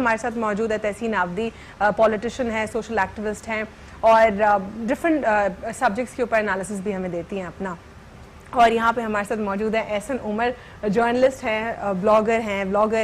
हमारे साथ मौजूद है तहसीन आबदी, पॉलिटिशियन है, सोशल एक्टिविस्ट हैं और डिफरेंट सब्जेक्ट्स के ऊपर एनालिसिस भी हमें देती हैं अपना। और यहाँ पे हमारे साथ मौजूद है एहसन उमर, जर्नलिस्ट हैं, ब्लॉगर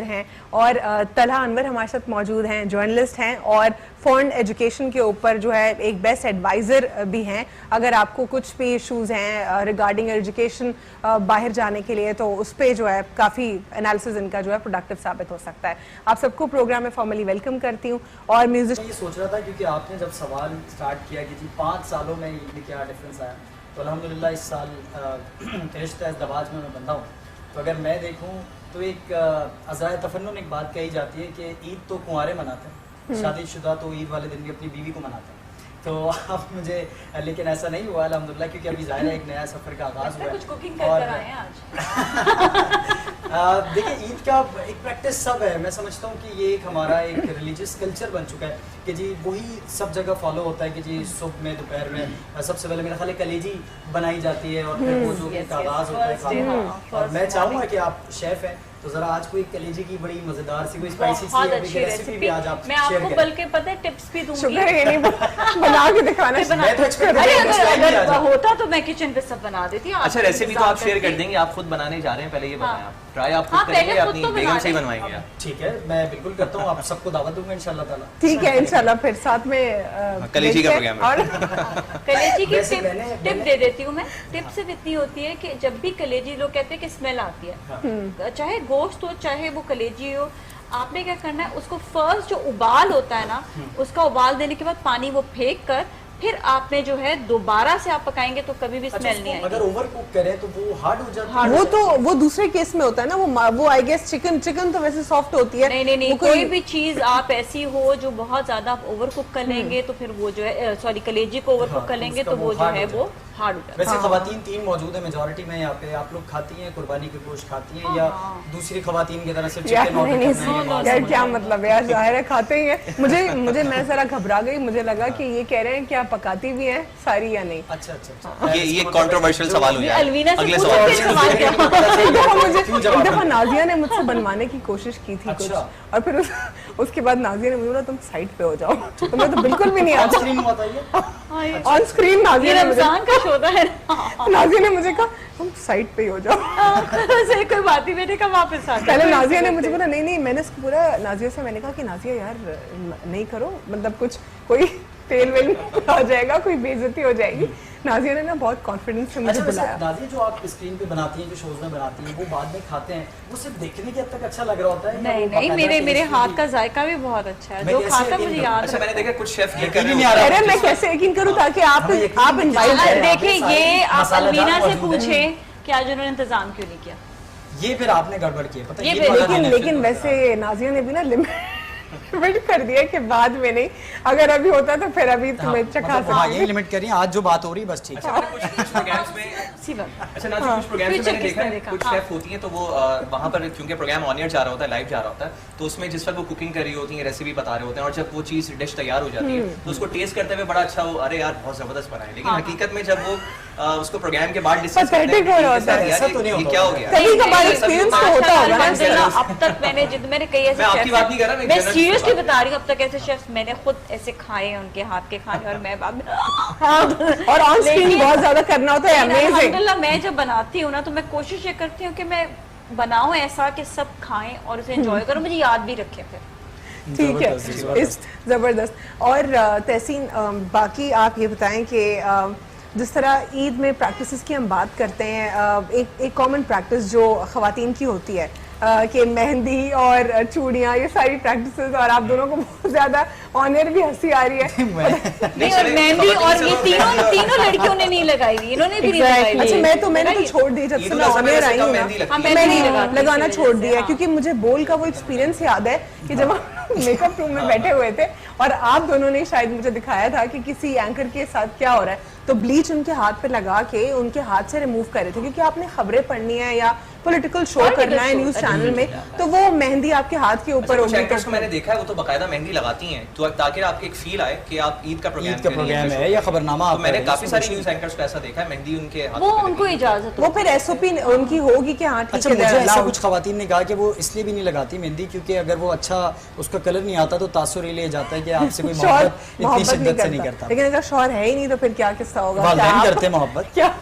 हैं और तलहा अनवर हमारे साथ मौजूद हैं, जर्नलिस्ट हैं और फॉरेन एजुकेशन के ऊपर जो है एक बेस्ट एडवाइज़र भी हैं। अगर आपको कुछ भी इशूज़ हैं रिगार्डिंग एजुकेशन बाहर जाने के लिए तो उस पर जो है काफ़ी एनालिसिस इनका जो है प्रोडक्टिव साबित हो सकता है। आप सबको प्रोग्राम में फॉर्मली वेलकम करती हूँ। और म्यूजिक ये सोच रहा था क्योंकि आपने जब सवाल स्टार्ट किया कि जी 5 सालों में ये क्या डिफरेंस आया, तो अल्हम्दुलिल्लाह इस साल रिश्ता दबाज में मैं बंदा हूँ। तो अगर मैं देखूँ तो एक अज़ाए तफन्नुन एक बात कही जाती है कि ईद तो कुंवारे मनाते हैं, शादीशुदा तो ईद वाले दिन भी अपनी बीवी को मनाते हैं। तो अब मुझे लेकिन ऐसा नहीं हुआ अल्हम्दुलिल्लाह, क्योंकि अभी ज़ाहिर है एक नया सफ़र का आगाज़ हुआ है। कुछ कुकिंग कर आए हैं आज। देखिए ईद का एक प्रैक्टिस सब है, मैं समझता हूँ कि ये एक हमारा एक रिलीजियस कल्चर बन चुका है कि जी वही सब जगह फॉलो होता है कि जी सुबह में दोपहर में सबसे पहले मेरा ख्याल है कलेजी बनाई जाती है और फिर वो जो एक आगाज़ होता है खाना। और मैं चाहूँगा कि आप शेफ़ हैं तो जरा आज कोई कलेजी की बड़ी मजेदार सी कोई स्पाइसी सी रेसिपी भी आज आप मैं आपको बल्कि पता है टिप्स भी दूंगी। शुगर है नहीं बना के दिखाना। अरे अगर होता तो मैं किचन पे सब बना देती। अच्छा रेसिपी तो आप शेयर कर देंगे, आप खुद बनाने जा रहे हैं, पहले ये बताएं आप ट्राई आप खुद करेंगे अपनी बेगम से ही बनवाएंगे आप? ठीक है, मैं बिल्कुल करता हूँ, आप सबको दावत दूंगा इंशाल्लाह ताला। ठीक है इंशाल्लाह, फिर साथ में कलेजी का प्रोग्राम और कलेजी की टिप दे देती हूँ मैं। टिप सिर्फ इतनी होती है कि जब भी कलेजी, लोग कहते हैं कि स्मेल आती है, चाहे गोश्त हो चाहे वो कलेजी हो, आपने क्या करना है उसको फर्स्ट जो उबाल होता है ना उसका उबाल देने के बाद पानी वो फेंक कर फिर आपने जो है दोबारा से आप पकाएंगे तो कभी भी स्मेल नहीं आएगी। अगर ओवर कुक करें तो वो हार्ड हो जाता है। वो दूसरे केस में होता है ना, वो आई गेस चिकन तो वैसे सॉफ्ट होती है। नहीं कोई भी चीज आप ऐसी हो जो बहुत ज्यादा आप ओवर कुक कर लेंगे तो फिर वो जो है सॉरी कलेजी को ओवर कुक कर लेंगे तो वो जो है वो हार्ड हो जाता है। वैसे खवातीन 3 मौजूद है मेजॉरिटी में यहाँ पे। आप लोग खाती हैं कुर्बानी के गोश्त खाती हैं या दूसरी खवातीन की तरह से चिकन ऑर्डर करना है? यार क्या मतलब है यार, जाहिर है खाते ही हैं। मुझे मैं जरा घबरा गई, मुझे लगा कि ये कह रहे हैं कि आप पकाती भी हैं सारी या नहीं। अच्छा ये कंट्रोवर्शियल सवाल हो जाए। अलवीना से अगले सवाल एक दफा नाजिया ने मुझसे बनवाने की कोशिश की थी कुछ, और फिर उसके बाद नाजिया ने मुझे बोला तुम साइड पे हो जाओ, तो मैं तो बिल्कुल भी नहीं आता। ऑन स्क्रीन नाजिया ने मुझे कहा तुम साइड पे ही हो जाओ। कोई बात ही, मैंने कहा वापस आ। पहले नाजिया ने मुझे बोला नहीं, मैंने उसको पूरा नाजिया से मैंने कहा कि नाजिया यार नहीं करो, मतलब कुछ कोई तेल वेल आ जाएगा, कोई बेइज्जती हो जाएगी। नाजिया ने ना बहुत कॉन्फिडेंस से मुझे बुलाया। नाजिया जो आप स्क्रीन पे बनाती हैं, जो शोज में बनाती हैं, वो बाद में खाते हैं, वो सिर्फ देखने के हद तक अच्छा लग रहा होता है? नहीं, मेरे हाथ का जायका भी बहुत अच्छा है, जो खाता है मुझे याद है। मैंने देखा कुछ शेफ ये कर नहीं आ रहा। अरे मैं कैसे यकीन करूं ताकि आप देखिए ये आप अलवीना से पूछें कि आज उन्होंने इंतजाम क्यों नहीं किया। ये फिर आपने गड़बड़ की पता है। लेकिन वैसे नाजिया ने भी ना लिमिट कर दिया कि बाद में नहीं, अगर अभी होता तो फिर अभी तुम्हें चखा सकती। ये लिमिट करिए, आज जो बात हो रही है बस ठीक है। कुछ प्रोग्राम्स में अच्छा ना कुछ प्रोग्राम्स में मैंने देखा है कुछ शेफ होती हैं तो वो वहाँ पर क्योंकि प्रोग्राम ऑन एयर जा रहा होता है, लाइव जा रहा होता है, तो उसमें जिस वक्त वो कुकिंग कर रही होती है, रेसिपी बता रहे होते हैं और जब वो चीज़ डिश तैयार हो जाती है तो उसको टेस्ट करते हुए बड़ा अच्छा, वो अरे यार बहुत जबरदस्त बना है, लेकिन हकीकत में जब वो उसको प्रोग्राम के बाद डिस्कस करते हैं क्या हो गया, कभी कभार एक्सपीरियंस तो होता होगा ना। अब तक मैंने कई ऐसे, मैं आपकी बात नहीं कर रहा, मैं सीरियसली बता रही हूँ, अब तक ऐसे शेफ्स मैंने खुद ऐसे खाए उनके हाथ के खाने, और मैं और ऑन स्क्रीन बहुत ज्यादा करना होता है। अल्हम्दुलिल्लाह मैं जब बनाती हूँ ना तो मैं कोशिश ये करती हूँ कि मैं बनाऊँ ऐसा कि सब खाएं और उसे एंजॉय करो, मुझे याद भी रखें फिर। ठीक है, इस जबरदस्त। और तहसीन बाकी आप ये बताएं कि जिस तरह ईद में प्रैक्टिसेस की हम बात करते हैं, एक कॉमन प्रैक्टिस जो ख़वातीन की होती है कि मेहंदी और चूड़ियाँ, ये सारी प्रैक्टिसेस, और आप दोनों को बहुत ज्यादा ऑनर भी हंसी आ रही है। नहीं, और मेहंदी और ये तीनों लड़कियों ने नहीं लगाई, इन्होंने भी नहीं लगाई। अच्छा मैंने तो छोड़ दी, जब से मैं ऑनर आई हूँ ना मैंने लगाना छोड़ दिया, क्योंकि मुझे बोल का वो एक्सपीरियंस याद है कि जब हम मेकअप रूम में बैठे हुए थे और आप दोनों ने शायद मुझे दिखाया था कि किसी एंकर के साथ क्या हो रहा है, तो ब्लीच उनके हाथ पे लगा के उनके हाथ से रिमूव कर रहे थे, क्योंकि आपने खबरें पढ़नी है या पॉलिटिकल शो करना है न्यूज चैनल में, तो वो मेहंदी आपके हाथ के ऊपर कुछ होगी। एंकर्स को मैंने देखा है वो तो बाकायदा मेहंदी लगाती हैं तो ताकि आपको एक फील आए कि आप ईद का प्रोग्राम है या खबरनामा। तो मैंने काफी सारी न्यूज एंकर्स को ऐसा देखा है मेहंदी उनके हाथ वो उनको इजाजत, वो फिर एसओपी उनकी होगी कि हाँ ठीक अच्छा, है। मुझे ऐसा कुछ खवातीन ने कहा कि वो इसलिए भी नहीं लगाती मेहंदी क्योंकि अगर वो अच्छा उसका कलर नहीं आता तो तासुर ये ले जाता है कि आपसे कोई मोहब्बत इतनी शिद्दत से नहीं करता। लेकिन अगर शौहर है ही नहीं तो फिर क्या किस्सा होगा? वालिदैन करते मोहब्बत, क्या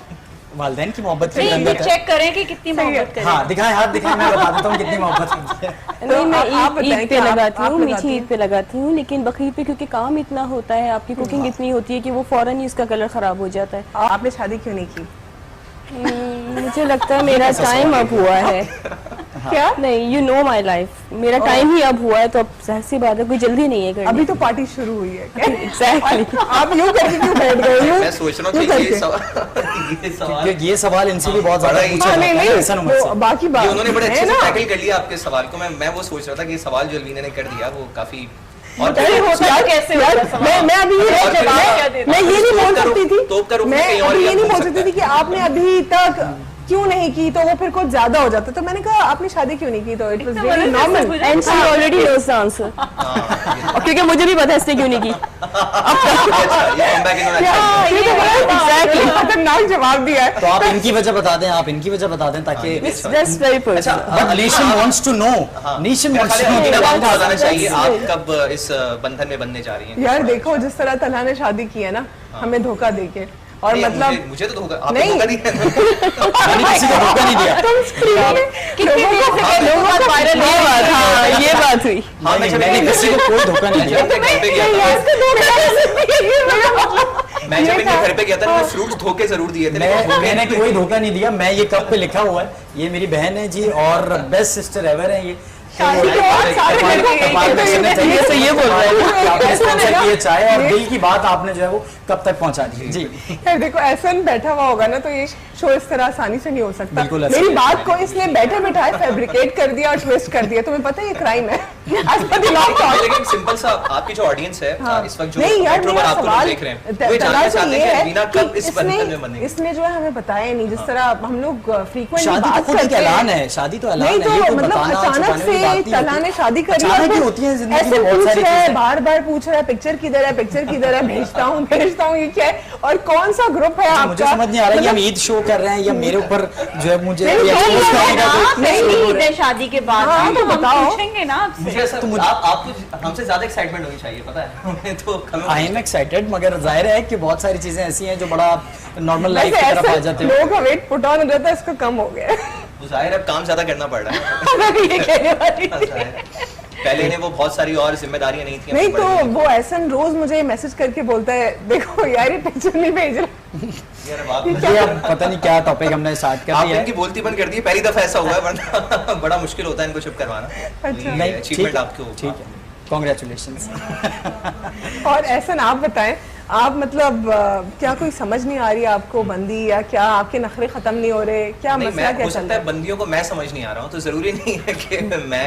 वालिदैन की मोहब्बत की नहीं, ये रंगत है। चेक करें कि कितनी मोहब्बत करें। हाँ दिखाएं, हाथ दिखाएं, मैं बता देता हूँ कितनी मोहब्बत करती है। नहीं, मैं आप बताएं ईद कि पे आप लगाती हूँ, लगाती मीठी हैं? ईद पे लगाती हूँ, लेकिन बकरीद पे क्योंकि काम इतना होता है, आपकी कुकिंग इतनी होती है कि वो फौरन ही उसका कलर खराब हो जाता है। आपने शादी क्यों नहीं की? मुझे लगता है मेरा टाइम अब हुआ है। क्या? नहीं, यू नो माई लाइफ, मेरा टाइम ही अब हुआ है, तो अब जाहिर सी बात है कोई जल्दी नहीं है करने अभी तो पार्टी शुरू हुई है क्या? एग्जैक्टली। आप यूं करके क्यों बैठ गए? मैं सोच रहा हूँ कि ये सवाल क्योंकि ये सवाल इनसे भी बहुत ज्यादा बड़ा ही- पूछा हाँ, नहीं जाता है नहीं हसन उमर वो से। बाकी ये बात उन्होंने बड़े अच्छे है से ना। टैकल कर लिया आपके सवाल को। मैं वो सोच रहा था कि ये सवाल जो अलवीना ने कर दिया वो काफी और अरे होता है कैसे होता है सवाल? मैं अभी ये और फिर मैं ये नहीं बोल तोप का सकती रुख- थी, तोप का रुख मैं कहीं और अभी ये क्या नहीं बोल बोल सकते सकती थी कि आपने अभी तक क्यों नहीं की, तो वो फिर कुछ ज्यादा हो जाता। तो मैंने कहा आपने शादी क्यों नहीं की, तो it was very normal and she already knows the answer, क्योंकि मुझे भी पता है इसने क्यों नहीं की। एग्जैक्टली खतरनाक जवाब दिया है। तो आप इनकी वजह बता दें, आप इनकी वजह बता दें ताकि that's very personal. But nation wants to know. Nation wants to know. बताना चाहिए आप कब इस बंधन में बनने जा रही हैं। यार देखो जिस तरह तल्हा ने शादी की है ना, हमें धोखा देके, और नहीं, मतलब मुझे तो धोखा आपने नहीं। धोखा दिया है। मैंने किसी को धोखा नहीं दिया। तुम स्क्रीन में लोगों का वायरल ये बात, हाँ ये बात हुई। हाँ, नहीं, मैंने किसी को कोई धोखा नहीं दिया। मैं घर पे गया था मैं जब इनके घर पे गया था मैंने फ्रूट्स धोके जरूर दिए थे लेकिन मैंने कोई धोखा नहीं दिया। मैं ये कप पे लिखा हुआ है, ये मेरी बहन है जी और बेस्ट सिस्टर एवर है ये। शादी के बाद सारे लड़के यही कहते हैं। ये तो ये बोल रहे हैं कि आपने ऐसा स्पॉन्सर लगा। किए चाय और दिल की बात आपने जो है वो कब तक पहुंचा दी। जी यार देखो एहसन बैठा हुआ होगा ना, तो ये शो इस तरह आसानी से नहीं हो सकता। बिल्कुल ऐसा मेरी नहीं। बात को इसने बैठे बिठाए फैब्रिकेट कर दिया और ट्विस्ट कर दिया। तुम्हें पता है ये क्राइम है। As per the law of God। लेकिन सिंपल सा आपकी जो ऑडियंस है हाँ। इस वक्त जो नहीं यार, मेट्रो पर मेरा आपको लोग सवाल देख रहे हैं त- वो तला जानना से चाहते ये हैं है कि वीना कि कब इस बंधन में बनेगी। इसने जो है हमें बताया नहीं, जिस तरह हम लोग फ्रीक्वेंटली शादी तो बात खुद एक करते ऐलान हैं। है, शादी तो ऐलान नहीं है, तो ये कोई मतलब बताना अचानक छुपाने वाली बात से नहीं तला होती। ने शादी करी और अचानक ही फिर होती है जिंदगी ऐसे में बहुत पूछ सारी रहा है, चीजें। बार बार पूछ रहा है पिक्चर किधर है, पिक्चर किधर है, भेजता हूँ ये क्या है और कौन सा ग्रुप है आपका? मुझे समझ नहीं आ रहा है कि हम ईद शो कर रहे हैं या मेरे ऊपर जो है मुझे नहीं, ये नहीं, expose नहीं, करने का कोई- नहीं, ईद है शादी के बाद, हाँ, तो हम बताओ। पूछेंगे ना आपसे। मुझे ऐसा आपको हमसे ज्यादा एक्साइटमेंट होनी चाहिए पता है हमें तो आई एम एक्साइटेड, मगर जाहिर है कि बहुत सारी चीजें ऐसी हैं जो बड़ा नॉर्मल लाइफ वैसे की तरफ आ ऐसे जाते हैं। लोगों का वेट पुट ऑन हो जाता है, इसका कम हो गया है। वो जाहिर है अब काम ज्यादा करना पड़ रहा है मैं भी ये कहने वाली थी। पहले इन्हें वो बहुत सारी और जिम्मेदारियां नहीं थी नहीं हमें तो बड़ी। वो एहसन रोज मुझे मैसेज करके बोलता है, देखो यार ये पिक्चर नहीं भेज रहा। यार अब आप ये अब पता नहीं क्या टॉपिक हमने स्टार्ट कर आप दिया इनकी बोलती बंद कर दी है, पहली दफा ऐसा हुआ है वरना बड़ा मुश्किल होता है इनको चुप करवाना। अच्छा। नहीं अचीवमेंट आपको ठीक है, कॉन्ग्रेचुलेशंस। और एहसन आप बताएं, आप मतलब क्या कोई समझ नहीं आ रही आपको बंदी, या क्या आपके नखरे खत्म नहीं हो रहे, क्या नहीं मसला मैं क्या हो चल सकता रहा है है? बंदियों को मैं समझ नहीं आ रहा हूँ तो जरूरी नहीं है कि मैं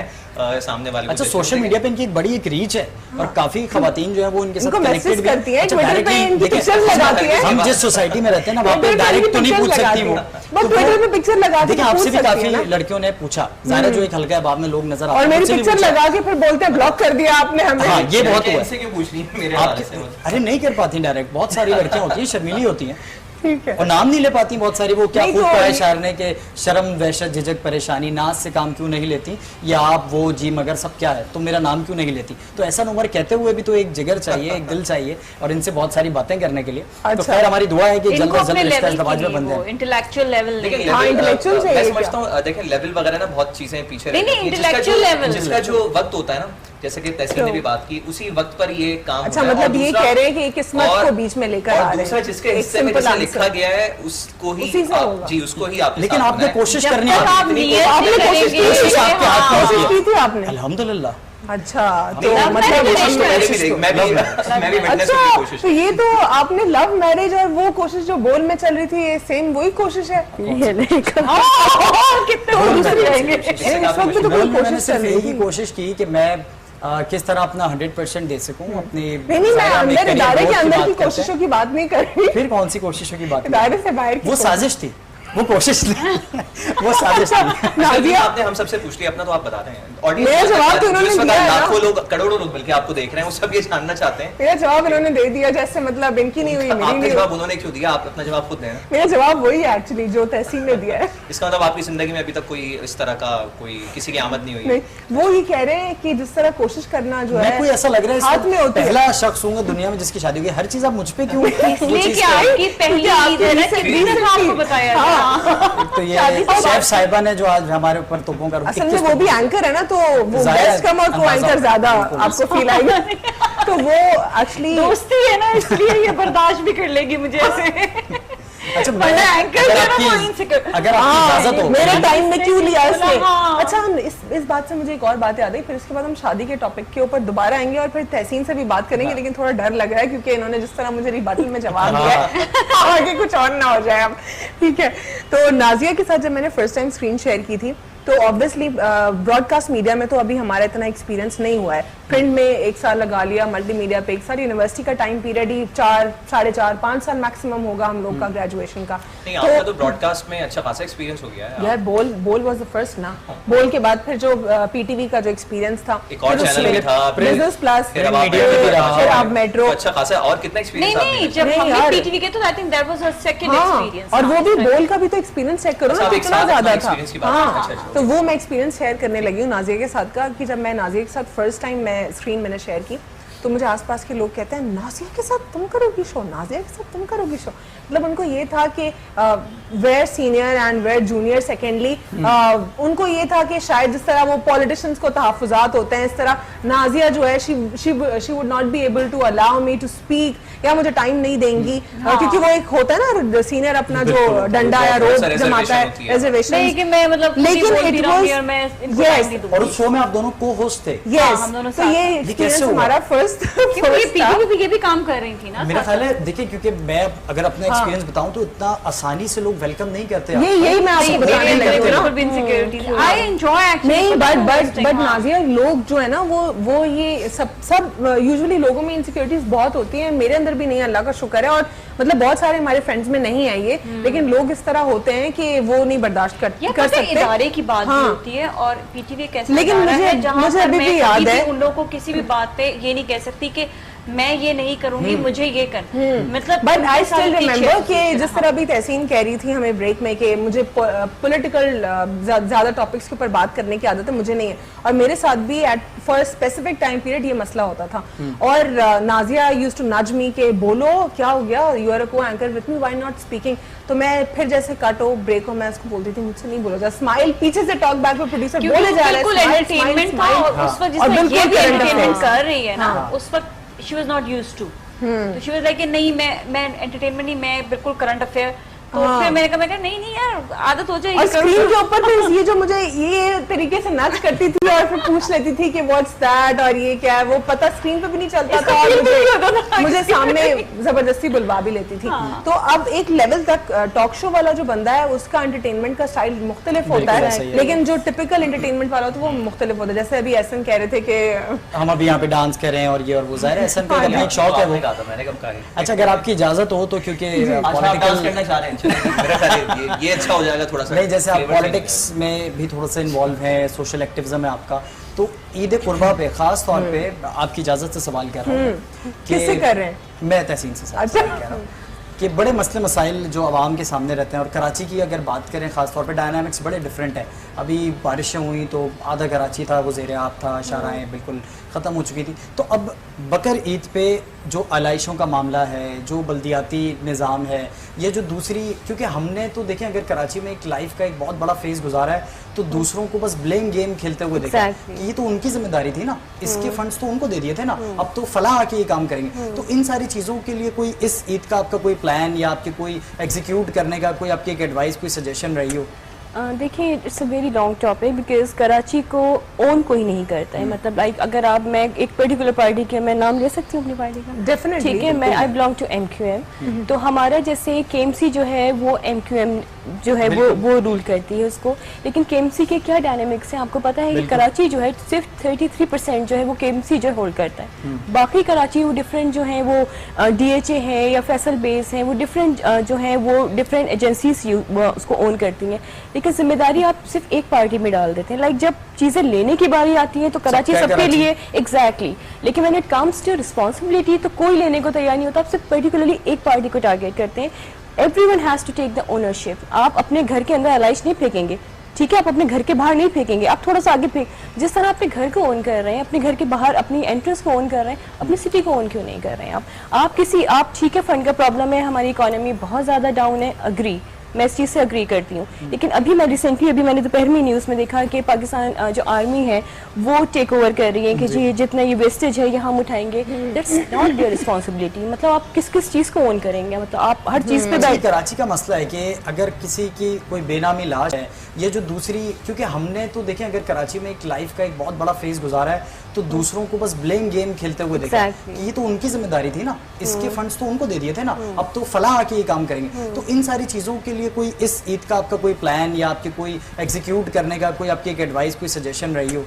सामने वाले को अच्छा, जज सोशल करूं। मीडिया पे इनकी एक बड़ी एक रीच है और काफी खवातीन जो है वो इनके साथ इनको कनेक्टेड मैसेज भी करती है, अच्छा, ट्विटर पे directly इनकी देखिए, पिक्चर्स लगाती है। हम जिस सोसाइटी में रहते हैं ना वहाँ पे ट्विटर पे डायरेक्ट तो नहीं पिक्चर्स पूछ सकती लगाती वो। है। वो ट्विटर पे पिक्चर लगा के देखिए तो पूछ आपसे भी सकती काफी है ना। लड़कियों ने पूछा, ज़ाहिर जो एक हल्का है बाद में लोग नजर आते और हैं, मेरी मुझसे भी पिक्चर पूछा। लगा के फिर बोलते हैं ब्लॉक कर दिया आपने हमें। हाँ, ये बहुत हुआ है। इनसे क्यों पूछ रही है मेरे हवाले से आपके अरे नहीं कर पाती डायरेक्ट, बहुत सारी लड़कियां होती हैं शर्मीली होती हैं ठीक है। और नाम नहीं ले पाती बहुत सारी। वो क्या नहीं खूब तो कहा है ये- शायर ने कि शर्म वहशत झिझक परेशानी नाज से काम क्यों नहीं लेती, या आप वो जी मगर सब क्या है तो मेरा नाम क्यों नहीं लेती। तो ऐसा उम्र कहते हुए भी तो एक जिगर चाहिए, एक दिल चाहिए और इनसे बहुत सारी बातें करने के लिए। तो अच्छा। खैर हमारी दुआ है कि जल्द इनको से अपने जल्द रिश्ता लेवल इज़्दिवाज में की बन वो जाए। इंटेलेक्चुअल लेवल लेकिन नहीं हाँ, level, intellectual मैं चाहिए समझता हूँ देखें लेवल वगैरह ना बहुत चीजें पीछे नहीं, रह जाती हैं। intellectual level। जिसका जो वक्त होता है ना, जैसे कि तहसीन ने भी बात की, उसी वक्त पर ये काम अच्छा, होता है। मतलब और ये दूसरा- कह रहे हैं कि ये किस्मत और- को बीच में लेकर आ और रहे हैं। दूसरा जिसके एक हिस्से में simple जैसा answer। लिखा गया है उसको ही उसी से आप होगा। जी उसको ही आप लेकिन आपने कोशिश जब करनी तक आप है, नियत आपने से कोशिश करेंगे, कोशिश आपके हाथ में हाँ। होती है। कोशिश की थी आपने? अल्हम्दुलिल्लाह। अच्छा, तो Love मतलब marriage हमने है। कोशिश की। मैं भी विटनेस की कोशिश अच्छा, तो ये तो आपने लव मैरिज और वो कोशिश जो बोल में चल रही थी, ये सेम वही कोशिश है? ये नहीं कर- कितने वो दूसरी रहेंगे? इससे इस वक्त भी तो कोई मैंने कोशिश चल सिर्फ रही यही थी। कोशिश की कि मैं किस तरह अपना 100% दे सकूं अपने। नहीं मैं ज़ाहिर हम एक अंदर career इदारे के growth की अंदर बात की करते हैं। कोशिशों की बात नहीं कर रही, फिर कौन सी कोशिशों की बात है? इदारे से बाहर की वो कोशिश। साजिश थी, वो कोशिश नहीं, वो साजिश नहीं। नाज़िया आपने हम सबसे पूछ लिया अपना, तो आप बताते हैं मेरा जवाब तो उन्होंने दिया है ना। लाखों लोग, करोड़ों लोग बल्कि आपको देख रहे हैं, वो सब ये जानना चाहते हैं। मेरा जवाब उन्होंने दे दिया, जैसे मतलब इनकी नहीं हुई मेरी आपका नहीं जवाब हुई। उन्होंने क्यों दिया, आप अपना जवाब खुद दें। मेरा जवाब वही है एक्चुअली जो तहसीन ने दिया है। इसका मतलब आपकी जिंदगी में अभी तक कोई इस तरह का कोई किसी की आमद नहीं हुई? नहीं, वो ही कह रहे हैं कि जिस तरह कोशिश करना जो है, मैं कोई ऐसा लग रहा है हाथ में होती है। पहला शख्स हूँ दुनिया में जिसकी शादी हुई। हर चीज आप मुझ पे क्यों? इसलिए कि आपकी पहली ईद है ना, कि रीजन आपको बताया था। तो ये शेफ साहिबा ने जो आज हमारे ऊपर तोपों का असल में वो भी एंकर है ना, तो वो गेस्ट कम और को एंकर ज्यादा आपको फील आएगा। तो वो एक्चुअली दोस्ती है ना, इसलिए ये बर्दाश्त भी कर लेगी मुझे ऐसे। अच्छा, अगर आपकी इजाजत हो, मेरे टाइम में क्यों लिया इसने? हाँ। अच्छा, हम इस बात से मुझे एक और बात याद आई, फिर इसके बाद हम शादी के टॉपिक के ऊपर दोबारा आएंगे और फिर तहसीन से भी बात करेंगे, लेकिन थोड़ा डर लग रहा है क्योंकि इन्होंने जिस तरह मुझे रिबटल में जवाब दिया है, आगे कुछ और ना हो जाए अब। ठीक है, तो नाज़िया के साथ जब मैंने फर्स्ट टाइम स्क्रीन शेयर की थी, तो ऑब्वियसली ब्रॉडकास्ट मीडिया में तो अभी हमारा इतना एक्सपीरियंस नहीं हुआ है। प्रिंट में 1 साल लगा लिया, मल्टीमीडिया पे 1 साल, यूनिवर्सिटी का टाइम पीरियड ही 4, 4.5, 5 साल मैक्सिमम होगा हम लोग का ग्रेजुएशन का। नहीं, आपका तो ब्रॉडकास्ट में अच्छा खासा एक्सपीरियंस हो गया है यार। बोल वाज द फर्स्ट ना, बोल के बाद फिर जो पीटीवी का जो एक्सपीरियंस था, एक और चैनल भी था, बिजनेस प्लस, फिर अब मेट्रो। अच्छा खासा और कितना एक्सपीरियंस नहीं, जब हमने पीटीवी के तो I think that was a second experience. और वो भी बोल का भी तो एक्सपीरियंस चेक करो ना, कितना ज्यादा था। हाँ, तो वो मैं एक्सपीरियंस शेयर करने लगी हूँ नाज़िया के साथ का, कि जब मैं नाज़िया के साथ फर्स्ट टाइम मैं स्क्रीन मैंने शेयर की, तो मुझे आसपास के लोग कहते हैं नाज़िया के साथ तुम करोगी शो, नाज़िया के साथ तुम करोगी शो। मतलब उनको ये था कि where senior and where junior secondly, उनको ये था कि शायद जिस तरह वो पॉलिटिशियंस को तहफ़्फ़ुज़ात होते हैं, इस तरह नाज़िया जो है she would not be able to allow me to speak, या मुझे टाइम नहीं देंगी, क्योंकि वो एक होता है ना सीनियर अपना जो डंडा या रोप जमाता है, रिजर्वेशन। लेकिन इट वाज, और उस शो में आप दोनों को होस्ट थे। यस, तो ये एक्सपीरियंस हमारा फर्स्ट ये भी काम कर रही थी ना। मेरा ख्याल है, देखिए, क्योंकि मैं अगर अपना एक्सपीरियंस बताऊं तो इतना आसानी से लोग वेलकम नहीं करते। यही मैं आपको बताने लगी हूं ना। I enjoy actually. नहीं, बट नाज़िया, लोग जो है ना वो ये सब यूजुअली लोगों में इनसिक्योरिटीज बहुत होती हैं, मेरे अंदर भी नहीं, अल्लाह का शुक्र है, और मतलब बहुत सारे हमारे फ्रेंड्स में नहीं है ये, लेकिन लोग इस तरह होते हैं कि वो नहीं बर्दाश्त कर सकते। इदारे की बात भी होती है, और पीटीवी कैसे, लेकिन मुझे अभी भी याद है, उन लोगों को किसी भी बात पे ये नहीं कह सकती कि मैं ये नहीं करूंगी, मुझे ये कर, मतलब। बट आई स्टिल रिमेम्बर कि जिस तरह अभी तहसीन कह रही थी हमें ब्रेक में कि मुझे पॉलिटिकल ज्यादा टॉपिक्स के ऊपर बात करने की आदत है, मुझे नहीं है, और मेरे साथ भी at for specific time period ये मसला होता था। और नाज़िया यूज्ड टू नज मी के बोलो क्या हो गया, यू आर अ को anchor with me, why not speaking. तो मैं फिर जैसे कट हो ब्रेक हो, मैं उसको बोलती थी मुझसे नहीं बोला जा, स्माइल, पीछे से टॉक बैक पे प्रोड्यूसर बोले जा रहा है, बिल्कुल एंटरटेनमेंट था, और उस वक्त जिस वक्त ये भी एंटरटेनमेंट कर रही है ना, उस वक्त she was not used to, तो she was like नहीं, मैं एंटरटेनमेंट नहीं, मैं बिल्कुल करंट अफेयर। तो फिर मैंने कहा नहीं यार, आदत हो जाएगी। और स्क्रीन के ऊपर फिर ये जो मुझे ये तरीके से नच करती थी और फिर पूछ लेती थी कि व्हाट्स दैट और ये क्या है, वो पता स्क्रीन पे भी नहीं चलता था, और मुझे सामने जबरदस्ती बुलवा भी लेती थी। तो अब एक लेवल तक टॉक शो वाला जो बंदा है उसका एंटरटेनमेंट का स्टाइल मुख्तलिफ होता है, लेकिन जो टिपिकल एंटरटेनमेंट वाला होता है वो मुख्तलिफ होता है। जैसे अभी एहसन कह रहे थे कि हम अभी यहाँ पे डांस कर रहे हैं और ये और वो, ज़ाहिर है एहसन का अपना एक शौक है वो। अच्छा, अगर आपकी इजाजत हो तो, क्योंकि पॉलिटिकल ये अच्छा हो जाएगा थोड़ा सा। नहीं, जैसे आप पॉलिटिक्स में भी थोड़ा सा इन्वॉल्व है, सोशल एक्टिविज्म है आपका, तो ईद कुर्बा पे खास तौर पे आपकी इजाजत से सवाल कर रहा हूँ। किससे कर रहे हैं? मैं तहसीन से सवाल कह रहा हूँ कि बड़े मसले मसाइल जो आवाम के सामने रहते हैं, और कराची की अगर बात करें खास तौर पे डायनामिक्स बड़े डिफरेंट है। अभी बारिशें हुई तो आधा कराची था, वो ज़ेरे आब था, शाराएँ बिल्कुल ख़त्म हो चुकी थी। तो अब बकर ईद पे जो आलाइशों का मामला है, जो बल्दियाती निज़ाम है, ये जो दूसरी, क्योंकि हमने तो देखें अगर कराची में एक लाइफ का एक बहुत बड़ा फेज़ गुजारा है, तो दूसरों को बस ब्लेम गेम खेलते हुए देखा ये तो उनकी जिम्मेदारी थी ना, इसके फंड्स तो उनको दे दिए थे ना, अब तो फलाह आके ये काम करेंगे। तो इन सारी चीज़ों के लिए कोई इस ईद का आपका कोई प्लान या आपके कोई एग्जीक्यूट करने का कोई आपकी एक एडवाइस, कोई सजेशन रही हो? देखिए it's a very long topic because Karachi को ओन कोई नहीं करता है। मतलब लाइक अगर आप, मैं एक पर्टिकुलर पार्टी के, मैं नाम ले सकती हूँ अपनी पार्टी का? डेफिनेटली, ठीक है, मैं आई बिलोंग टू MQM। तो हमारा जैसे KMC जो है वो MQM जो है वो रूल करती है उसको। लेकिन KMC के क्या डायनेमिक्स हैं आपको पता है कि कराची जो है सिर्फ 33% जो है वो KMC जो होल्ड करता है। बाकी कराची वो डिफरेंट जो है वो DHA है या फैसल बेस है, वो डिफरेंट जो है वो डिफरेंट एजेंसीज उसको ओन करती हैं। लेकिन जिम्मेदारी आप सिर्फ एक पार्टी में डाल देते हैं। लाइक जब चीजें लेने की बारी आती है तो कराची सबके लिए एग्जैक्टली, लेकिन when it comes to responsibility तो कोई लेने को तैयार नहीं होता। आप सिर्फ पर्टिकुलरली एक पार्टी को टारगेट करते हैं। Everyone has to take the ownership. आप अपने घर के अंदर एलाइश नहीं फेंकेंगे, ठीक है, आप अपने घर के बाहर नहीं फेंकेंगे, आप थोड़ा सा आगे फेंक। जिस तरह अपने घर को ओन कर रहे हैं, अपने घर के बाहर अपनी एंट्रेंस को ओन कर रहे हैं, अपनी सिटी को ओन क्यों नहीं कर रहे हैं आप ठीक है, फंड का प्रॉब्लम है, हमारी इकोनॉमी बहुत ज्यादा डाउन है, अग्री, मैं इस चीज़ से अग्री करती हूँ। लेकिन अभी मैंने दोपहर में न्यूज़ में देखा कि पाकिस्तान जो आर्मी है वो टेक ओवर कर रही है कि जी जितना ये वेस्टेज है ये हम उठाएंगे। That's not their responsibility. मतलब आप किस किस चीज़ को ओन करेंगे? मतलब आप हर चीज़ पे बैठ। कराची का मसला है कि अगर किसी की कोई बेनामी लाश है, ये जो दूसरी, क्योंकि हमने तो देखें अगर कराची में एक लाइफ का एक बहुत बड़ा फेज गुजारा है तो दूसरों को बस ब्लेम गेम खेलते हुए देखा कि ये तो उनकी जिम्मेदारी थी ना, इसके फंड्स तो उनको दे दिए थे ना, अब तो फलाह आके ये काम करेंगे। तो इन सारी चीज़ों के लिए कोई इस ईद का आपका कोई प्लान या आपके कोई एग्जीक्यूट करने का कोई आपकी एक एडवाइस, कोई सजेशन रही हो?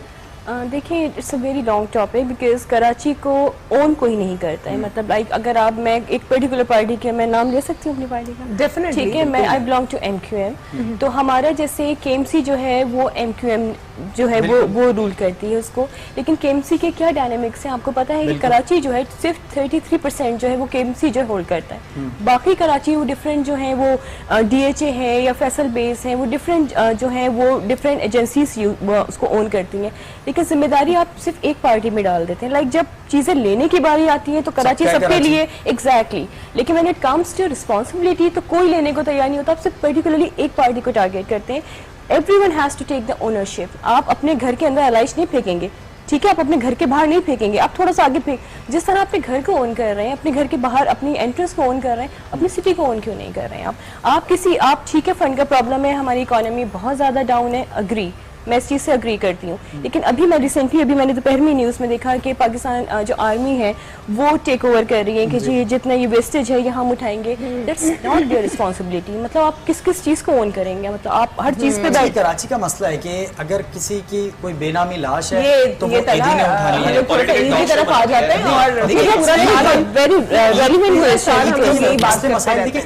देखिए it's a very long topic because Karachi को ओन कोई नहीं करता है। मतलब लाइक अगर आप, मैं एक पर्टिकुलर पार्टी के, मैं नाम ले सकती हूँ अपनी पार्टी का? डेफिनेटली, ठीक है, मैं आई बिलोंग टू MQM। तो हमारा जैसे KMC जो है वो MQM जो है वो रूल करती है उसको। लेकिन KMC के क्या डायनेमिक्स हैं आपको पता है कि कराची जो है सिर्फ 33% जो है वो KMC जो होल्ड करता है। बाकी कराची वो डिफरेंट जो है वो DHA है या फैसल बेस है, वो डिफरेंट जो है वो डिफरेंट एजेंसीज उसको ओन करती हैं। लेकिन जिम्मेदारी आप सिर्फ एक पार्टी में डाल देते हैं। लाइक जब चीजें लेने की बारी आती है तो कराची सबके लिए एग्जैक्टली, लेकिन when it comes to responsibility तो कोई लेने को तैयार नहीं होता। आप सिर्फ पर्टिकुलरली एक पार्टी को टारगेट करते हैं। Everyone has to take the ownership. आप अपने घर के अंदर एलाइश नहीं फेंकेंगे, ठीक है, आप अपने घर के बाहर नहीं फेंकेंगे, आप थोड़ा सा आगे फेंक। जिस तरह अपने घर को ओन कर रहे हैं, अपने घर के बाहर अपनी एंट्रेंस को ओन कर रहे हैं, अपनी सिटी को ओन क्यों नहीं कर रहे हैं आप ठीक है, फंड का प्रॉब्लम है, हमारी इकोनॉमी बहुत ज्यादा डाउन है, अग्री, मैं इस चीज़ से अग्री करती हूँ। लेकिन अभी मैंने दोपहर में न्यूज़ में देखा कि पाकिस्तान जो आर्मी है वो टेक ओवर कर रही है कि जी जितना ये वेस्टेज है ये हम उठाएंगे। That's not their responsibility. मतलब आप किस किस चीज़ को ओन करेंगे? मतलब आप हर चीज़ पे बैठ। कराची का मसला है कि अगर किसी की कोई बेनामी लाश है तो वो ईदी ने उठानी है, की तरफ आ जाते हैं और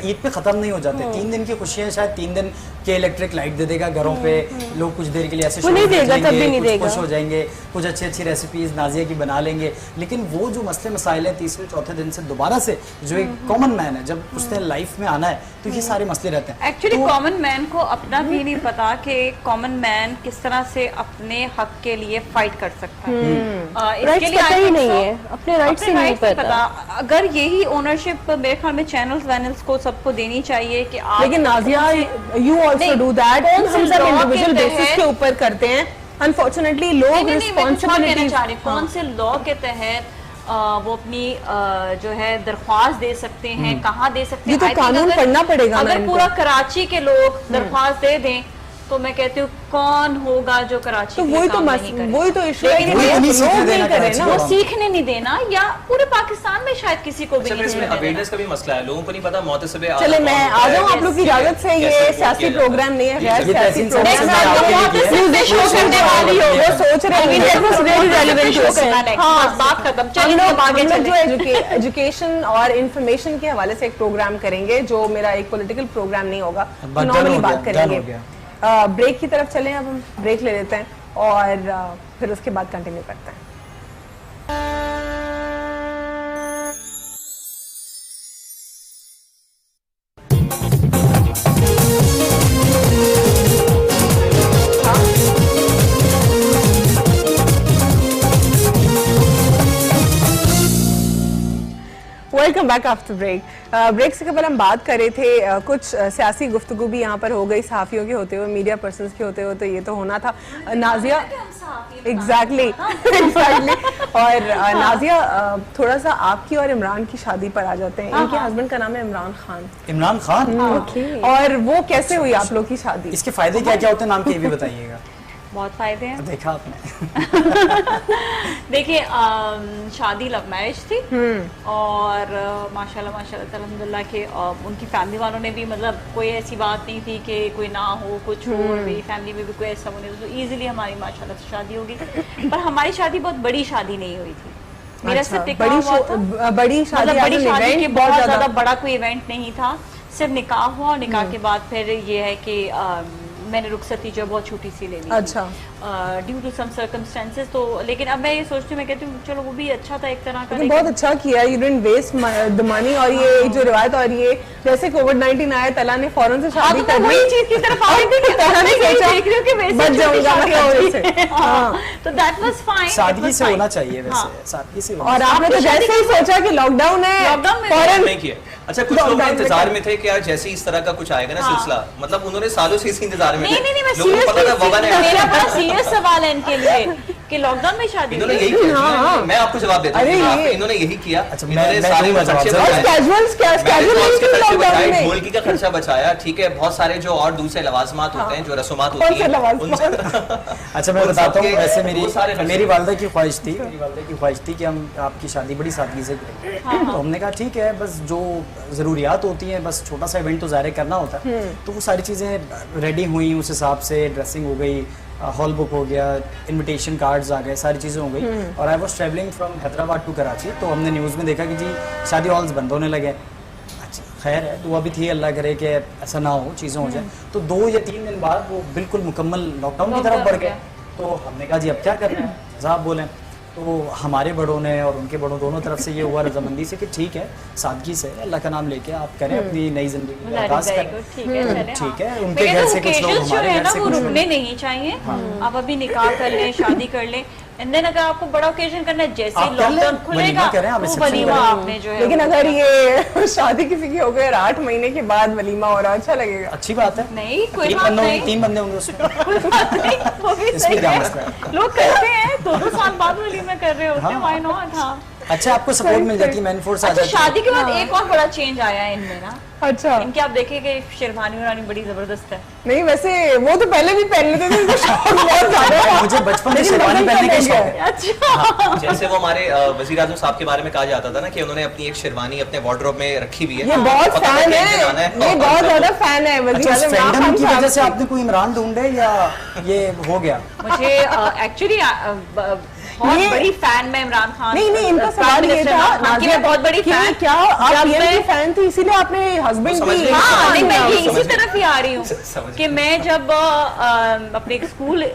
ईद पे खत्म नहीं हो जाते। 3 दिन की खुशियां, शायद 3 दिन के इलेक्ट्रिक लाइट दे देगा घरों पे, लोग कुछ देर के लिए ऐसे नहीं देगा, तब भी नहीं देगा, खुश हो जाएंगे, कुछ अच्छी रेसिपीज नाजिया की बना लेंगे। लेकिन वो जो मसले मसाइल हैं तीसरे चौथे दिन से दोबारा से जो एक कॉमन मैन है जब उसने लाइफ में आना है तो ये सारे मसले रहते हैं। एक्चुअली कॉमन मैन को अपना भी नहीं पता कि कॉमन मैन किस तरह से अपने हक के लिए फाइट कर सकता है। इसके लिए ही नहीं है, अपने राइट से नहीं पता। अगर यही ओनरशिप मेरे ख्याल में चैनल्स को सबको देनी चाहिए कि आप, लेकिन Nazia you also do that, हम सब इंडिविजुअल बेसिस के ऊपर करते हैं। अनफॉर्चुनेटली लोग रिस्पांसिबिलिटी कौन से लॉ के तहत वो अपनी जो है दरख्वास्त दे सकते हैं, कहाँ दे सकते हैं? ये तो कानून पढ़ना पड़ेगा। अगर पूरा कराची के लोग दरख्वास्त दे दें तो मैं कहती हूँ कौन होगा जो कराची तो वही तो इशू है, वो सीखने नहीं देना, या पूरे पाकिस्तान में शायद किसी को भी नहीं इसमें अवेयरनेस का भी मसला है, लोगों को नहीं पता मौत से। चले मैं आ जाऊँ आप लोग की इजाजत से। ये सियासी प्रोग्राम नहीं है, गैर सियासी प्रोग्राम वो सोच रहे हैं जो एजुकेशन और इन्फॉर्मेशन के हवाले से एक प्रोग्राम करेंगे जो मेरा एक पॉलिटिकल प्रोग्राम नहीं होगा, नॉर्मली बात करेंगे। ब्रेक की तरफ चलें, अब हम ब्रेक ले लेते हैं और फिर उसके बाद कंटिन्यू करते हैं। Welcome back after break. Break से कबल हम बात कर रहे थे कुछ सियासी गुफ्तगू भी यहाँ पर हो गई, सहाफ़ियों के होते हुए, मीडिया पर्सन्स के होते हुए, तो ये तो होना था। नाजिया एग्जैक्टली और नाजिया थोड़ा सा आपकी और इमरान की शादी पर आ जाते हैं। इनके हस्बैंड का नाम है इमरान खान। इमरान खान, और वो कैसे हुई आप लोग की शादी? इसके फायदे क्या क्या होते हैं, नाम के ये भी बताइएगा। बहुत फायदे हैं। देखा आपने। देखिए शादी लव मैरिज थी और माशाल्लाह अल्हम्दुलिल्लाह के उनकी फैमिली वालों ने भी, मतलब कोई ऐसी बात नहीं थी कि कोई ना हो कुछ हो, और मेरी फैमिली में भी कोई ऐसा होने तो इजीली हमारी माशाल्लाह से शादी हो गई। पर हमारी शादी बहुत बड़ी शादी नहीं हुई थी। मेरा सिर्फ निकाह हुआ था। बड़ी शादी के बहुत ज्यादा बड़ा कोई इवेंट नहीं था, सिर्फ निकाह हुआ और निकाह के बाद फिर ये है कि मैंने रुखसती जो बहुत छोटी सी ले ली। अच्छा। Due to some circumstances. तो लेकिन अब मैं ये सोचती हूँ, मैं कहती हूँ चलो वो भी अच्छा था एक तरह का। बहुत अच्छा किया, you didn't waste the money. और ये जो रिवायत, और ये जैसे कोविड-19 आया, तला ने फौरन से शादी कर दी। वही चीज की तरफ आ रही थी कि तला ने सोचा देख रही हूँ कि वैसे छोटी शादी हो गई। हां, तो दैट वाज फाइन। सादगी से होना चाहिए वैसे, सादगी से। और आपने तो जैसे ही सोचा कि लॉकडाउन है, फौरन नहीं किया। अच्छा, कुछ लोग इंतजार में थे कि यार जैसे इस तरह का कुछ आएगा ना सिलसिला, मतलब उन्होंने सालों से इस इंतजार में थे। नहीं, मेरा बड़ा सीरियस सवाल है इनके लिए कि लॉकडाउन में शादी। इन्होंने यही किया। मैं आपको जवाब देता हूँ, इन्होंने यही किया। इन्होंने सारे ढोलकी का खर्चा बचाया, ठीक है, बहुत सारे जो और दूसरे लवाजमात होते हैं, जो रसूमात होती है। अच्छा, मैं बताता हूँ, वैसे मेरी वालिदा की ख्वाहिश थी कि हम आपकी शादी बड़ी सादगी से करें। तो हमने कहा ठीक है, बस जो जरूरियात होती हैं, बस छोटा सा इवेंट तो ज़ाहिर करना होता है। तो वो सारी चीज़ें रेडी हुई, उस हिसाब से ड्रेसिंग हो गई, हॉल बुक हो गया, इनविटेशन कार्ड्स आ गए, सारी चीज़ें हो गई। और I was travelling from Hyderabad to Karachi, तो हमने न्यूज़ में देखा कि जी शादी हॉल्स बंद होने लगे। अच्छा, खैर है, दुआ भी थी अल्लाह करे कि ऐसा ना हो, चीज़ें हो जाए। तो 2 या 3 दिन बाद वो बिल्कुल मुकम्मल लॉकडाउन की तरफ बढ़ गए। तो हमने कहा जी अब क्या करना है, साहब बोलें। तो हमारे बड़ों ने और उनके बड़ों दोनों तरफ से ये हुआ रजामंदी से कि ठीक है, सादगी से अल्लाह का नाम लेके आप करें अपनी नई जिंदगी का आगाज करें। ठीक है, उनके घर से कुछ लोग हमारे घर से, वो रुकने नहीं चाहिए। आप अभी निकाह कर लें, शादी कर लें, एंड देन अगर आपको बड़ा ओकेजन करना है, जैसे ही लॉकडाउन खुलेगा तो वलीमा आपने जो है। लेकिन अगर ये शादी किसी की हो गई और 8 महीने के बाद वलीमा हो रहा, अच्छा लगेगा? अच्छी बात है। नहीं, कोई बात नहीं, 3 बंदे होंगे उसमें, कोई बात नहीं, वो भी सही है। लोग करते हैं 2-2 साल बाद वलीमा कर रहे होते हैं, व्हाई नॉट। हाँ, अच्छा, आपको सपोर्ट मिल जाती है, मैन फोर्स आ जाती है। शादी के बाद एक और बड़ा चेंज आया है इनमें ना। अच्छा, इनके आप देखेंगे शेरवानी उरानी बड़ी जबरदस्त है। नहीं, वैसे वो तो पहले भी पहन लेते थे, तो शौक बहुत ज्यादा है। मुझे बचपन से शेरवानी पहनने का शौक है। अच्छा, जैसे वो हमारे वजीर आजम साहब के बारे में कहा जाता था ना कि उन्होंने अपनी एक शेरवानी अपने वार्डरोब में रखी हुई है। ये बहुत फैन है, ये बहुत ज्यादा फैन है वजीर आजम फैंडम की वजह से आपने कोई इमरान ढूंढे या ये हो गया? मुझे एक्चुअली बहुत बड़ी फैन मैं इमरान खान। नहीं, इनका सवाल ये था कि मैं बहुत बड़ी फैन। क्या आप पीएम की फैन थी, इसीलिए आपने हस्बैंड की? हाँ, नहीं, मैं इसी तरफ ही आ रही हूँ कि मैं जब अपने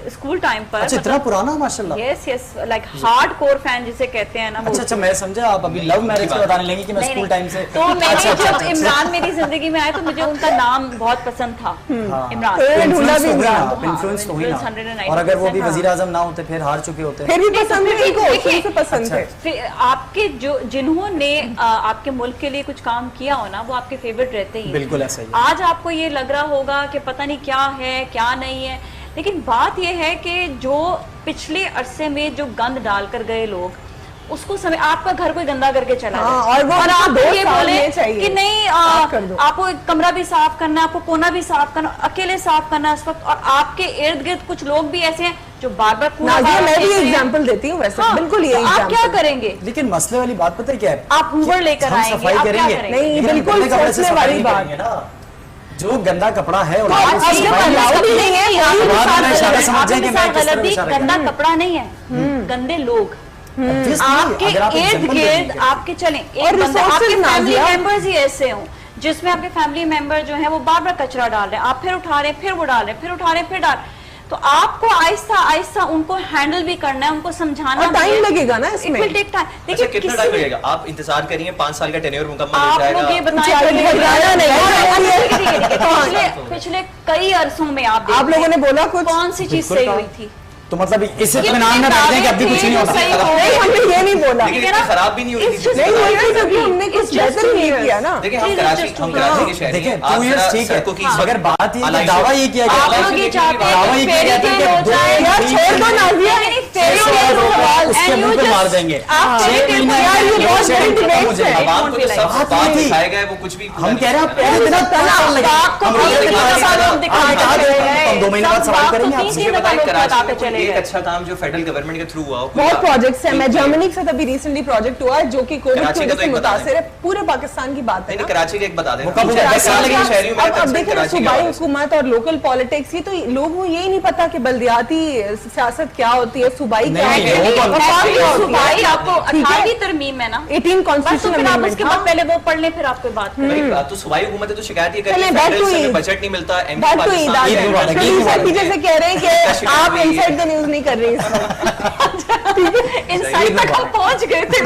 स्कूल टाइम पर। अच्छा, इतना पुराना माशाल्लाह। यस, लाइक हार्डकोर फैन जिसे कहते हैं ना। अच्छा, मैं समझा आप अभी लव मैरिज का बताने लगी कि मैं स्कूल टाइम से। तो मैंने जब इमरान मेरी जिंदगी में आया तो मुझे उनका नाम बहुत पसंद था, इमरान। इन्फ्लुएंस तो हुई ना, और अगर वो भी वजीर आजम ना होते फिर हार चुके होते। फिर भी पसंद थे। फिर आपके जिन्होंने आपके मुल्क के लिए कुछ काम किया हो ना, वो आपके फेवरेट रहते ही। बिल्कुल ऐसा ही। आज आपको ये लग रहा होगा कि पता नहीं क्या है क्या नहीं है, लेकिन बात ये है कि जो पिछले अरसे में जो गंद डालकर गए लोग, उसको समय आपका घर कोई गंदा करके चला और आप ये बोले कि नहीं आपको कमरा भी साफ करना है, आपको कोना भी साफ करना, अकेले साफ करना है इस वक्त, और आपके इर्द गिर्द कुछ लोग भी ऐसे हैं जो बार-बार मैं भी एग्जांपल देती हूँ वैसे। हाँ, बिल्कुल ये आप क्या करेंगे? लेकिन मसले वाली बात पता है क्या है? आप ऊबर लेकर आएंगे, सफाई करेंगे, नहीं बिल्कुल सोचने वाली बात। जो गंदा कपड़ा है और गंदा कपड़ा नहीं है, गंदे लोग आपके इर्द गिर्द आपके चले। आपके फैमिली मेंबर्स ही ऐसे हों जिसमें आपके फैमिली मेंबर जो है वो बार बार कचरा डाल रहे हैं, आप फिर उठा रहे हैं, फिर वो डाल रहे हैं, फिर उठा रहे हैं, फिर डाल। तो आपको आहिस्ता आहिस्ता उनको हैंडल भी करना है, उनको समझाना, और टाइम लगेगा ना इसमें। It will take time। देखिए कितना टाइम लगेगा, आप इंतजार करिए, 5 साल का टेन्योर मुकम्मल हो जाएगा। आप लोग ये बताएं पिछले कई अरसों में आप लोगों ने बोला कुछ कौन सी चीज सही हुई थी? तो मतलब इस इत्मीनान में बैठे हैं कि अभी कुछ नहीं होता। नहीं, हमने ये नहीं बोला, लेकिन इतनी खराब भी नहीं हुई थी। नहीं हुई थी क्योंकि हमने कुछ बेहतर नहीं किया ना। देखिए हम कराची के शहरी देखिए हैं, 2 इयर्स आज ठीक है, सड़कों की मगर बात ये अलाइश दावा ये किया गया, आप लोग ये चाहते हैं दावा ये किया गया था कि 2 यार छोड़ दो नाज़िया, उसके मुंह पे मार देंगे। यार ये बहुत बड़ी डिबेट है। आवाम को तो सब बात दिखाया गया है, वो कुछ भी हम कह रहे हैं पहले दिन हम 2 महीने बाद सवाल करेंगे आपसे। मुझे बताएं कराची में एक अच्छा काम जो फेडरल गवर्नमेंट के थ्रू हुआ हो, बहुत प्रोजेक्ट्स हैं। मैं जर्मनी के साथ अभी रिसेंटली प्रोजेक्ट हुआ है जो कि कोविड की वजह से मुतासिर है, पूरे पाकिस्तान की बात है ना। कराची के एक बता दें, अब देखिए सूबाई हुकूमत और लोकल पॉलिटिक्स, ये तो लोगों को यही नहीं पता कि बल्दियाती सियासत क्या होती है, सूबाई क्या है। सूबाई आपको 18वीं तरमीम है ना, 18 कॉन्स्टिट्यूशन अमेंडमेंट, उसके बाद पहले वो पढ़ लें फिर आपको बात करें। तो सूबाई हुकूमत है तो शिकायत ये चलें, back to Eid। बजट नहीं मिलता, पीछे से कह रहे हैं कि आप इनसाइड द न्यूज नहीं कर रही इनसाइड तक हम पहुंच गए थे।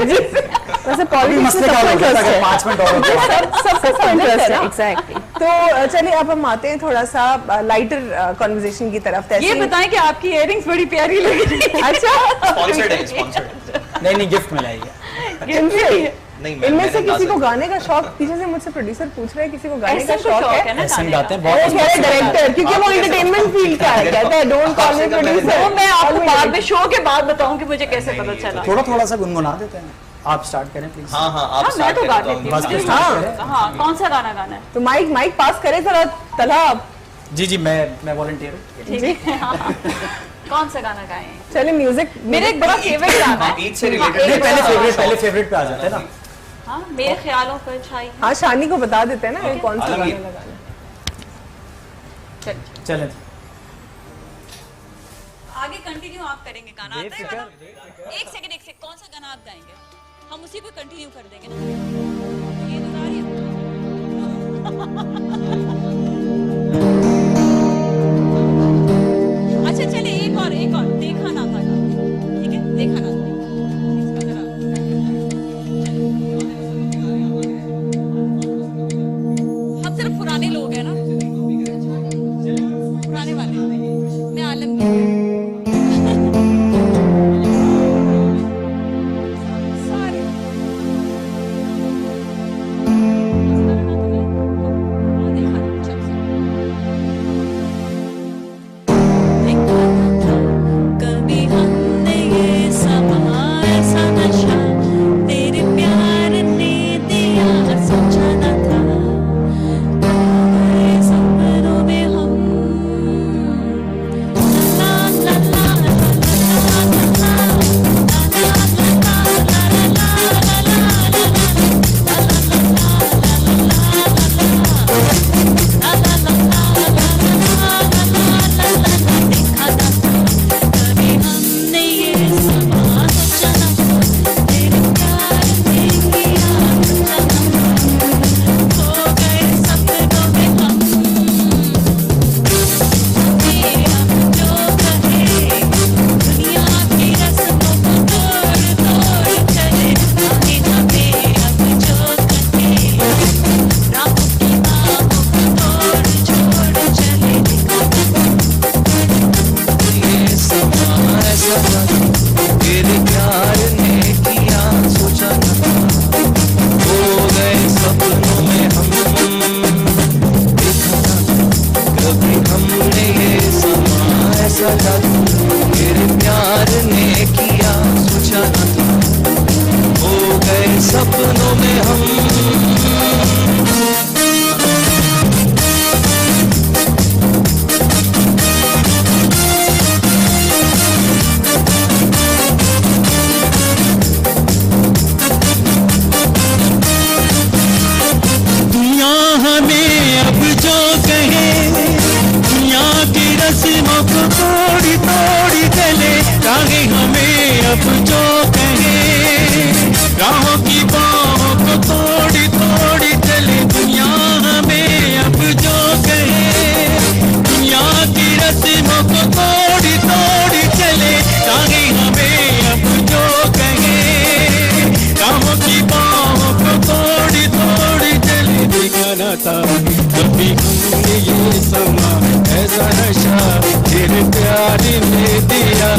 वैसे पॉलिटिक्स में सबको इंटरेस्ट है, 5 मिनट और सबको इंटरेस्ट है। एग्जैक्टली। तो चलिए अब हम आते हैं थोड़ा सा लाइटर कन्वर्सेशन की तरफ। ये बताएं कि आपकी इयरिंग्स बड़ी प्यारी लग रही है। अच्छा, स्पॉन्सर्ड है, स्पॉन्सर्ड नहीं गिफ्ट मिला है। नहीं, इनमें से किसी को गाने का शौक, पीछे से मुझसे प्रोड्यूसर पूछ रहे हैं किसी को गाने का शौक है ना, ऐसे गाते हैं वो बहुत। कह रहे डायरेक्टर, क्योंकि वो एंटरटेनमेंट फील्ड का है, कहता है डोंट कॉल मी प्रोड्यूसर। वो मैं आपको बाद में शो के बाद बताऊंगी मुझे कैसे पता चला। थोड़ा सा गुनगुना देते हैं, आप स्टार्ट करें प्लीज। हाँ आप मैं स्टार्ट तो गा करें देती तो हूँ। बस हाँ। हाँ, कौन सा गाना गाना है? तो माइक पास करे जरा तला। जी मैं वॉलंटियर हूँ। ठीक है, हाँ। कौन सा गाना गाएं? चलिए म्यूजिक, मेरे एक बड़ा फेवरेट गाना है। ईद से हाँ, रिलेटेड एक पहले फेवरेट पे आ जाते हैं ना। हाँ, मेरे ख्यालों पर छाई। हाँ शानी को बता देते हैं ना ये कौन सा गाना आलमगीर। लगाना। चलें आगे कंटिन्यू आप करेंगे गाना। आता है गाना? एक सेकंड कौन सा गाना आप गाएंगे? हम उसी पे कंटिन्यू कर देंगे ना। ये तो गा रही है। अच्छा चले एक और देखा ना था, ठीक है, देखा ना था। हम सिर्फ पुराने लोग हैं ना, पुराने वाले। मैं आलमगीर कभी हमने ये समा ऐसा नशा तेरे प्यार ने दिया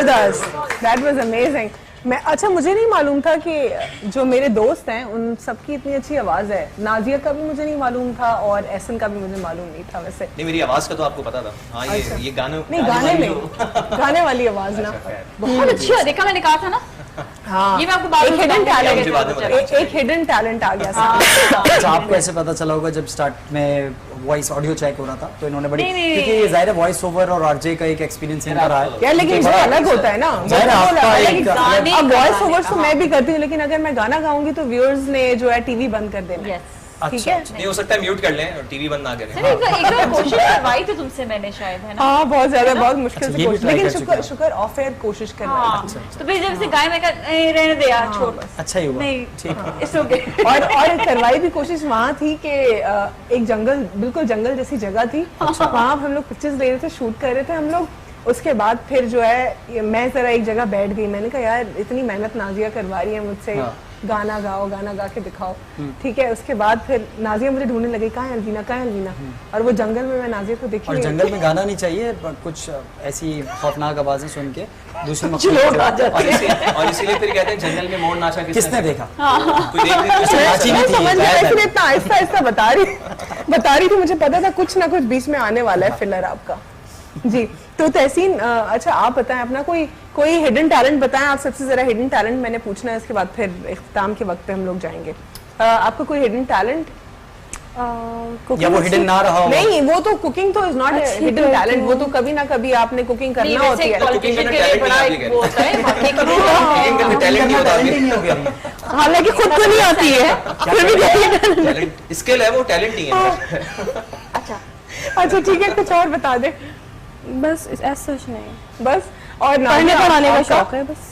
जबरदस्त, दैट वाज अमेजिंग। मैं अच्छा मुझे नहीं मालूम था कि जो मेरे दोस्त हैं उन सबकी इतनी अच्छी आवाज है। नाजिया का भी मुझे नहीं मालूम था और एहसन का भी मुझे मालूम नहीं था वैसे। नहीं मेरी आवाज का तो आपको पता था। हाँ अच्छा। ये गाने नहीं गाने में गाने वाली आवाज ना बहुत अच्छी है, देखा मैंने कहा था ना। हाँ ये मैं आपको बाद एक में हिडन बताऊंगी। टैलेंट, एक हिडन टैलेंट आ गया अच्छा आपको ऐसे पता चला होगा जब स्टार्ट में वॉइस ऑडियो चेक हो रहा था तो इन्होंने बड़ी, नहीं। क्योंकि ये जाहिर है वॉइस ओवर और आरजे का एक एक्सपीरियंस इनका रहा है यार, लेकिन इसमें अलग होता है ना। जाहिर है आपका एक गाने अब का वॉइस गाने ओवर्स तो मैं भी करती हूँ, लेकिन अगर मैं गाना गाऊंगी तो व्यूअर्स ने जो है टीवी बंद कर देना है। Yes. ठीक है। नहीं हो सकता है म्यूट कर लें और टीवी बंद ना करें। सर एक बार कोशिश करवाई थी तुमसे मैंने शायद, है ना? हाँ बहुत ज्यादा, बहुत मुश्किल अच्छा, से ये भी कोशिश, try लेकिन कर चुके शुक्र हैं। शुक्र ऑफ एयर कोशिश कर रहा हाँ तो फिर जब से गाय में कहा रहने दे यार छोड़ बस। अच्छा ही हुआ। नहीं ठीक है। It's okay. और करवाई भी कोशिश वहाँ थी कि एक जंगल, बिल्कुल जंगल जैसी जगह थी, वहाँ हम लोग पिक्चर्स ले रहे थे, शूट कर रहे थे हम लोग। उसके बाद फिर जो है मैं जरा एक जगह बैठ गई, मैंने कहा यार इतनी मेहनत नाजिया करवा रही है मुझसे, गाना गाओ, गाना गा के दिखाओ। ठीक है, उसके बाद फिर नाजिया मुझे ढूंढने लगी, कहाँ है अलवीना, कहाँ है अलवीना। और वो जंगल में मैं नाजिया को देखी और नहीं। जंगल में गाना नहीं चाहिए, पर कुछ ऐसी खौफनाक आवाजें सुन के दूसरी लोग आ जाते और इसीलिए फिर कहते हैं जंगल में मोर नाचा किसने देखा? कोई देख नहीं तो नाची नहीं मैं थी, समझ गई, शायद। इसलिए इतना आहिस्ता आहिस्ता बता रही थी, मुझे पता था कुछ ना कुछ बीच में आने वाला है फिलर आपका। जी तो तहसीन, अच्छा आप बताएं अपना कोई हिडन टैलेंट बताएं आप सबसे, जरा हिडन टैलेंट मैंने पूछना है, इसके बाद फिर इख्तिताम के वक्त पे हम लोग जाएंगे। आपका कोई हिडन टैलेंट या वो हिडन ना रहा हो? नहीं, वो तो कुकिंग तो इज नॉट अच्छी हिडन तो टैलेंट, वो तो कभी ना कभी आपने कुकिंग करना होती है। क्वालिफिकेशन के लिए बड़ा एक वो होता है टैलेंट नहीं होता नहीं हो गया। हालांकि खुद को नहीं आती है फिर भी टैलेंट स्किल है, वो टैलेंट नहीं है। अच्छा ठीक है, कुछ और बता दे बस ऐसा सच नहीं, बस। और पढ़ने पढ़ाने का आपका? शौक है बस।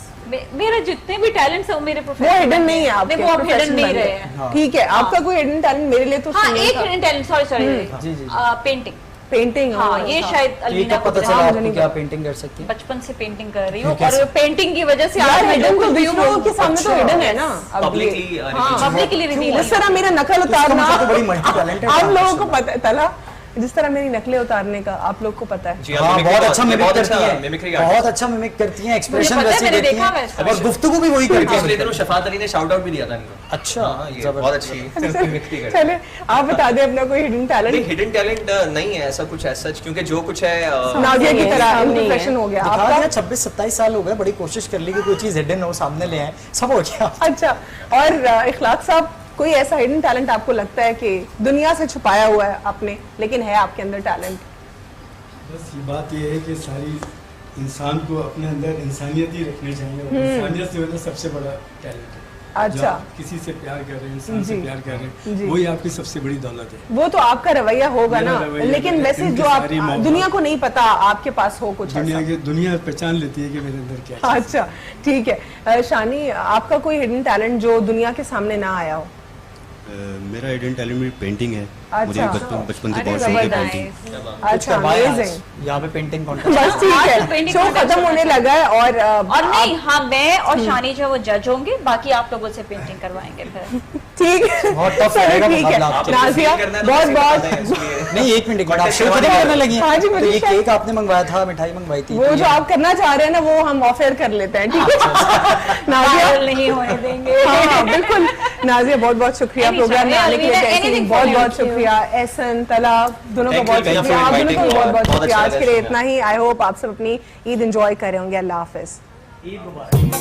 मेरे जितने भी टैलेंट्स हैं वो मेरे वो प्रोफेशनल हिडन नहीं है आपके, वो अब हिडन professional नहीं बन रहे गए। हैं। ठीक है, आपका कोई हिडन टैलेंट मेरे लिए तो हाँ singing एक था। हिडन टैलेंट, सॉरी जी, जी। पेंटिंग। पेंटिंग। हाँ ये शायद ये अलवीना कब को पता पता चला है। आपको क्या पेंटिंग कर सकती है? बचपन से पेंटिंग कर रही हूँ कैसे? और पेंटिंग की वजह से यार आज मैं हिडन तो जो दूसरों के सामने तो हिडन है ना। अब Publicly, ये- reveal हाँ, पब्लिकली रिवील जिस तरह मेरा नकल उतारना तो बड़ी मल्टी टैलेंटेड आप लोगों को पता है, तला जिस तरह मेरी नकलें उतारने का आप लोग को पता है। जी हाँ, mimicry बहुत अच्छा मिमिक बहुत करती अच्छा है, mimicry बहुत अच्छा मिमिक करती है, एक्सप्रेशन मुझे पता है, वैसे मैंने देती देखा है वैसे। और गुफ्तगू भी वही करती पिछले है। दिनों शफात अली ने शाउट आउट भी दिया था इनको। अच्छा, हाँ, ये बहुत अच्छी mimicry करती है। चले आप बता दें अपना कोई हिडन नहीं टैलेंट। हिडन टैलेंट नहीं है ऐसा कुछ ऐसा, क्योंकि जो कुछ है नाजिया की तरह सामने ही है। प्रोफेशन हो गया दिखा दिया, आपका। 26-27 साल हो गए, बड़ी कोशिश कर ली कि कोई चीज हिडन हो, सामने ले आए, सब हो गया। अच्छा, और इखलाक साहब कोई ऐसा हिडन टैलेंट आपको लगता है कि दुनिया से छुपाया हुआ है आपने, लेकिन है आपके अंदर टैलेंट? बस ये बात ये है कि सारी इंसान को अपने अंदर इंसानियत ही रखनी चाहिए और इंसानियत जो है ना सबसे बड़ा टैलेंट है। जो अच्छा, आप किसी से प्यार कर रहे हैं, इंसान से जी। प्यार कर रहे जी। हैं, वही आपकी सबसे बड़ी दौलत है। वो तो आपका रवैया होगा मेरा ना, रवैया लेकिन है, वैसे इनकी जो आप सारी मोहब्बत। दुनिया को नहीं पता आपके पास हो कुछ ऐसा। दुनिया पहचान लेती है कि मेरे अंदर क्या चीज़ है। अच्छा ठीक है, शानी आपका कोई हिडन टैलेंट जो दुनिया के सामने ना आया हो? मेरा हिडन टैलेंट मेरी पेंटिंग है। मुझे अच्छा। बचपन से अरे बहुत शौक है जबरदस्त। पेंटिंग। अच्छा, करवाया आज। अमेजिंग। यहाँ पे पेंटिंग कॉन्टेस्ट बस ठीक हाँ, है, तो painting शो contest खत्म होने लगा है और और नहीं, हाँ मैं और शानी जो वो जज होंगे, बाकी आप लोगों से पेंटिंग करवाएंगे फिर। ठीक है, बहुत tough चलो रहेगा ठीक है। मुकाबला आपके लिए। नाजिया करना है तो बहुत किसी को बहुत पता है, इसलिए। नहीं, एक मिनट, एक मिनट, आप Contest शो खत्म करवाने करने लगी हैं। हाँ जी, तो मुझे ये शायद- केक आपने मंगवाया था, मिठाई मंगवाई थी, वो तो जो ये- आप करना चाह रहे हैं ना वो हम ऑफ एयर कर लेते हैं, ठीक है नाजिया? वायरल नहीं होने देंगे। हाँ बिल्कुल। नाजिया बहुत बहुत शुक्रिया Anytime, प्रोग्राम में आने के लिए, anything तहसीन for बहुत you. बहुत शुक्रिया, एहसन, तला दोनों का Thank बहुत you, शुक्रिया, thank you आप for दोनों का भी inviting बहुत बहुत me. शुक्रिया। बहुत आज अच्छा के लिए लगा इतना ही। आई होप आप सब अपनी ईद एंजॉय कर रहे होंगे। अल्लाह हाफिज। ईद मुबारक।